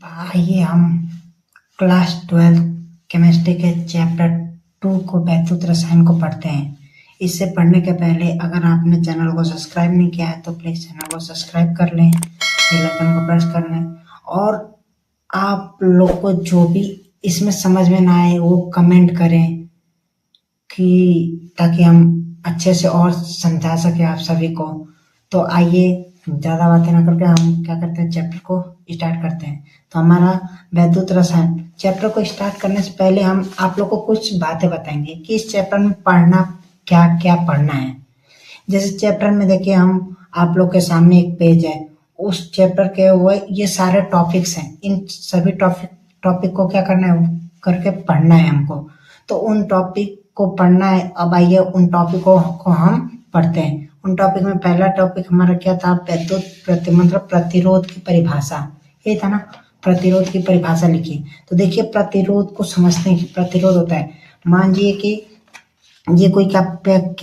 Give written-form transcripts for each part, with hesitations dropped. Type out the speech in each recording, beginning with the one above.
आइए हम class 12 chemistry के चैप्टर 2 को वैद्युत रसायन को पढ़ते हैं। इससे पढ़ने के पहले अगर आपने चैनल को सब्सक्राइब नहीं किया है तो प्लीज़ चैनल को सब्सक्राइब कर लें, बेल आइकन को प्रेस कर लें और आप लोग को जो भी इसमें समझ में ना आए वो कमेंट करें कि ताकि हम अच्छे से और समझा सके आप सभी को। तो आइए ज़्यादा बातें ना करके हम क्या करते हैं, चैप्टर को स्टार्ट करते हैं। तो हमारा वैद्युत रसायन चैप्टर को स्टार्ट करने से पहले हम आप लोग को कुछ बातें बताएंगे कि इस चैप्टर में पढ़ना क्या क्या पढ़ना है। जैसे चैप्टर में देखिए हम आप लोग के सामने एक पेज है, उस चैप्टर के वो ये सारे टॉपिक्स हैं। इन सभी टॉपिक को क्या करना है करके पढ़ना है हमको। तो उन टॉपिक को पढ़ना है। अब आइए उन टॉपिकों को हम पढ़ते हैं। उन टॉपिक में पहला टॉपिक हमारा क्या था, वैद्युत मतलब प्रतिरोध की परिभाषा। ये था ना, प्रतिरोध की परिभाषा लिखी। तो देखिए प्रतिरोध को समझते हैं कि प्रतिरोध होता है, मान लीजिए कि ये कोई क्या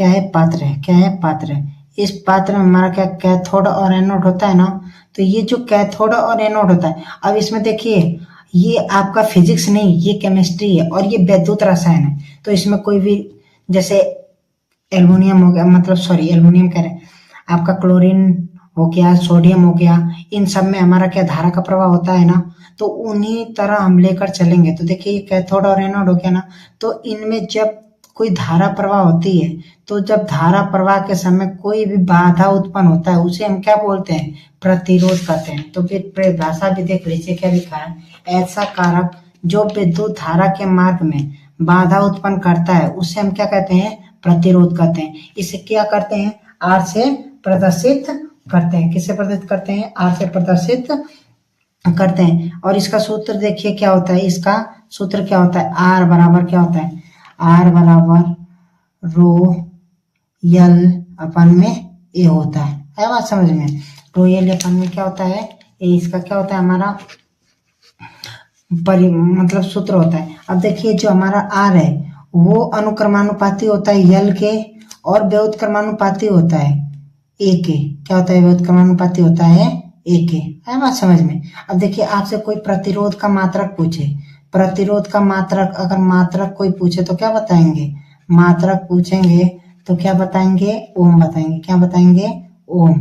है, पात्र है। क्या है, पात्र है। इस पात्र में हमारा क्या कैथोड और एनोड होता है ना। तो ये जो कैथोड और एनोड होता है, अब इसमें देखिए ये आपका फिजिक्स नहीं, ये केमिस्ट्री है और ये वैद्युत रसायन है। तो इसमें कोई भी जैसे एल्युमिनियम हो गया, मतलब सॉरी एल्युमिनियम कह रहे हैं, आपका क्लोरीन हो गया, सोडियम हो गया, इन सब में हमारा क्या धारा का प्रवाह होता है ना। तो उन्हीं तरह हम लेकर चलेंगे। तो देखिए ये कैथोड और एनोड हो गया ना। तो इनमें जब कोई धारा प्रवाह होती है, तो जब धारा प्रवाह के समय कोई भी बाधा उत्पन्न होता है उसे हम क्या बोलते हैं, प्रतिरोध कहते हैं। तो फिर परिभाषा भी देख लीजिए क्या लिखा है, ऐसा कारक जो विद्युत धारा के मार्ग में बाधा उत्पन्न करता है उसे हम क्या कहते हैं, प्रतिरोध कहते हैं। इसे क्या करते हैं, आर से प्रदर्शित करते हैं। किससे प्रदर्शित करते हैं, आर से प्रदर्शित करते हैं। और इसका सूत्र देखिए क्या होता है, इसका सूत्र क्या होता है, आर बराबर क्या होता है, आर बराबर रो यल अपन में ए होता है बात समझ में। रो यल अपन में क्या होता है, ए इसका क्या होता है, हमारा मतलब सूत्र होता है। अब देखिए जो हमारा आर है वो अनुक्रमानुपाती होता है यल के, और व्युत्क्रमानुपाती होता है ए के। क्या होता है, व्युत्क्रमानुपाती होता है ए के, है बात समझ में। अब देखिए आपसे कोई प्रतिरोध का मात्रक पूछे, प्रतिरोध का मात्रक, अगर मात्रक कोई पूछे तो क्या बताएंगे, मात्रक पूछेंगे तो क्या बताएंगे, ओम बताएंगे। क्या बताएंगे, ओम,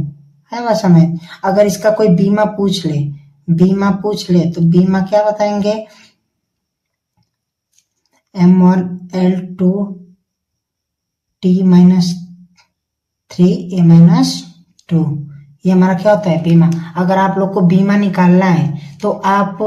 है बात समझ। अगर इसका कोई बीमा पूछ ले, बीमा पूछ ले तो बीमा क्या बताएंगे, एम और L2 T-3 A-2, ये हमारा क्या होता है, बीमा। अगर आप लोग को बीमा निकालना है तो आप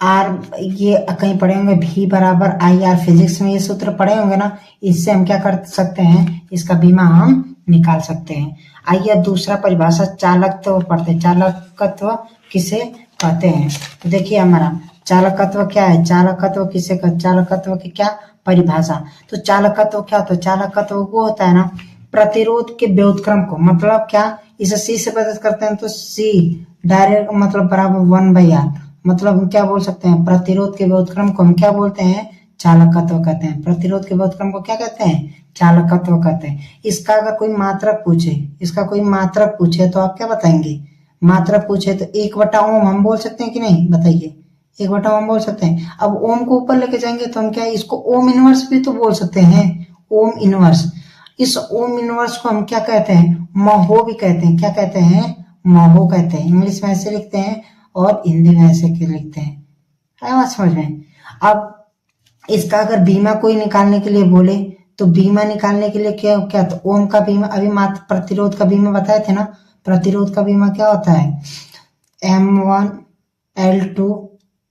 आर ये कहीं पढ़े होंगे, भी बराबर आई आर, फिजिक्स में ये सूत्र पढ़े होंगे ना। इससे हम क्या कर सकते हैं, इसका बीमा हम निकाल सकते हैं। आइए दूसरा परिभाषा चालकत्व पढ़ते हैं। चालकत्व किसे कहते हैं, तो देखिए हमारा चालकत्व क्या है, चालकत्व किसे कहते, चालकत्व की क्या परिभाषा। तो चालकत्व क्या होता है, चालकत्व वो होता है ना प्रतिरोध के व्युत्क्रम को, मतलब क्या, इसे सी से प्रदर्शित करते हैं तो सी डायरेक्ट मतलब बराबर 1/r, मतलब हम क्या बोल सकते हैं, प्रतिरोध के व्युत्क्रम को हम क्या बोलते हैं, चालकत्व कहते हैं। प्रतिरोध के व्युत्क्रम को क्या कहते हैं, चालकत्व कहते हैं। इसका अगर कोई मात्रक पूछे, इसका कोई मात्रक पूछे तो आप क्या बताएंगे, मात्रक पूछे तो 1/ओम हम बोल सकते हैं कि नहीं, बताइए, 1/ओम बोल सकते हैं। अब ओम को ऊपर लेके जाएंगे तो हम क्या, इसको ओम इनवर्स भी तो बोल सकते हैं, ओम इनवर्स। इस ओम इनवर्स को हम क्या कहते हैं, महो भी कहते हैं। क्या कहते हैं, महो कहते हैं। इंग्लिश में ऐसे लिखते हैं और हिंदी में ऐसे लिखते हैं, है बात समझ में। अब इसका अगर बीमा कोई निकालने के लिए बोले तो बीमा निकालने के लिए क्या क्या, तो ओम का बीमा, अभी मात्र प्रतिरोध का बीमा बताए थे ना। प्रतिरोध का बीमा क्या होता है, M1L2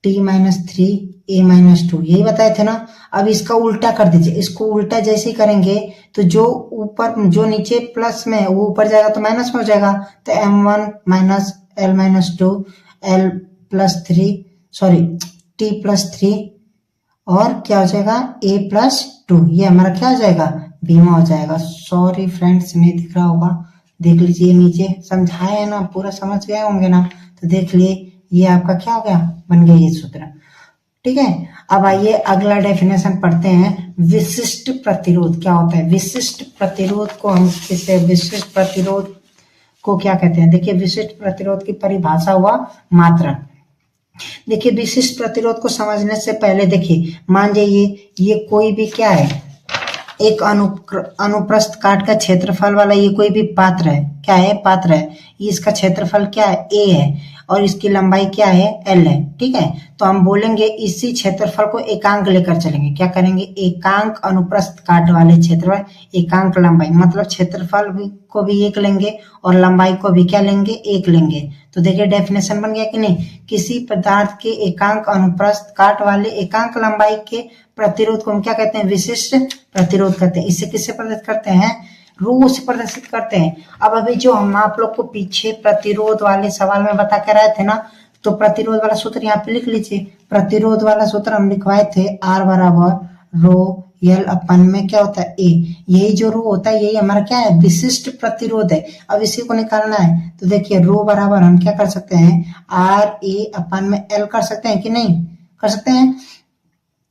T-3 A-2, यही बताए थे ना। अब इसका उल्टा कर दीजिए, इसको उल्टा जैसे ही करेंगे तो जो ऊपर जो नीचे प्लस में वो ऊपर जाएगा तो माइनस में हो जाएगा। तो M1 - L - 2 L+3 sorry T+3 और क्या हो जाएगा, A+2, ये हमारा क्या हो जाएगा, बीमा हो जाएगा। सॉरी फ्रेंड्स नहीं दिख रहा होगा, देख लीजिए नीचे समझाए है ना, पूरा समझ गए होंगे ना। तो देख लिए ये आपका क्या हो गया, बन गया ये सूत्र, ठीक है। अब आइए अगला डेफिनेशन पढ़ते हैं, विशिष्ट प्रतिरोध क्या होता है। विशिष्ट प्रतिरोध को हम किसे, विशिष्ट प्रतिरोध को क्या कहते हैं, देखिए विशिष्ट प्रतिरोध की परिभाषा हुआ मात्रक। देखिए विशिष्ट प्रतिरोध को समझने से पहले देखिए, मान जाइए ये कोई भी क्या है, एक अनुप्रस्थ काट का क्षेत्रफल वाला ये कोई भी पात्र है, क्या है, पात्र है, ये इसका क्षेत्रफल क्या है, a है, और इसकी लंबाई क्या है, l है, ठीक है। तो हम बोलेंगे इसी क्षेत्रफल को एकांक लेकर चलेंगे, क्या करेंगे, एकांक अनुप्रस्थ काट वाले क्षेत्रफल, एकांक लंबाई, मतलब क्षेत्रफल को भी एक लेंगे और लंबाई को भी क्या लेंगे, एक लेंगे। तो देखिए डेफिनेशन बन गया कि नहीं, किसी पदार्थ के एकांक अनुप्रस्थ काट वाले एकांक लंबाई के प्रतिरोध को हम क्या कहते हैं, विशिष्ट प्रतिरोध कहते हैं। इससे किससे प्रदर्शित करते हैं, रो से प्रदर्शित करते हैं। अब अभी जो हम आप लोग को पीछे प्रतिरोध वाले सवाल में बता कर आए थे ना, तो प्रतिरोध वाला सूत्र यहाँ पे लिख लीजिए। प्रतिरोध वाला सूत्र हम लिखवाए थे, R बराबर रो L अपन में क्या होता है, A। यही जो रो होता है यही हमारा क्या है, विशिष्ट प्रतिरोध है। अब इसी को निकालना है, तो देखिए रो बराबर हम क्या कर सकते हैं, RA अपन में L कर सकते हैं कि नहीं, कर सकते हैं।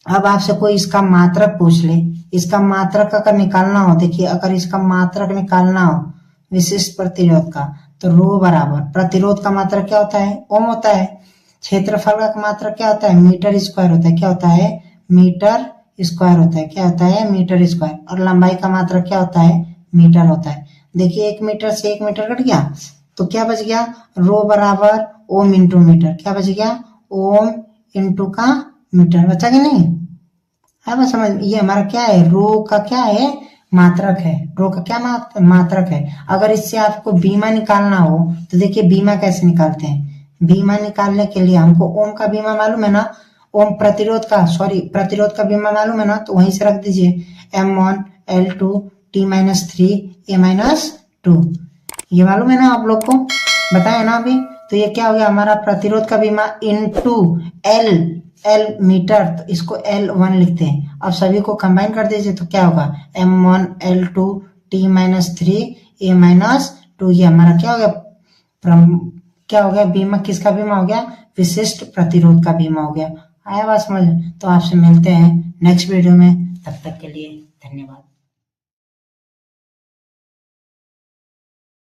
अब आपसे कोई इसका मात्रक पूछ ले, इसका मात्रक अगर निकालना हो, देखिए अगर इसका मात्रक निकालना हो विशिष्ट प्रतिरोध का, तो रो बराबर प्रतिरोध का मात्रक क्या होता है, ओम होता है। क्षेत्रफल का मात्रक क्या होता है, मीटर स्क्वायर होता है, क्या होता है, मीटर स्क्वायर होता है, क्या होता है, मीटर स्क्वायर। और लंबाई का मात्रक क्या होता है, मीटर होता है। देखिए 1 मीटर से 1 मीटर कट गया, तो क्या बच गया, रो बराबर ओम इंटू मीटर, क्या बच गया, ओम इंटू का मीटर, बचा कि नहीं, है बस समझ। ये हमारा क्या है, रो का क्या है, मात्रक है, रो का क्या मात्रक है। अगर इससे आपको बीमा निकालना हो, तो देखिए बीमा कैसे निकालते हैं, बीमा निकालने के लिए हमको ओम का बीमा मालूम है ना, ओम प्रतिरोध का, सॉरी प्रतिरोध का बीमा मालूम है ना, तो वहीं से रख दीजिए M1 L2 T-3 A-2, ये मालूम है ना आप लोग को, बताया ना अभी। तो ये क्या हो गया हमारा प्रतिरोध का बीमा इंटू L मीटर, तो इसको L1 लिखते हैं। अब सभी को कंबाइन कर दीजिए, तो क्या होगा, M1 L2 T-3 A-2, ये हमारा क्या हो गया, क्या हो गया, बीमा किसका बीमा हो गया, विशिष्ट प्रतिरोध का बीमा हो गया। आया बात समझ। तो आपसे मिलते हैं नेक्स्ट वीडियो में, तब तक के लिए धन्यवाद।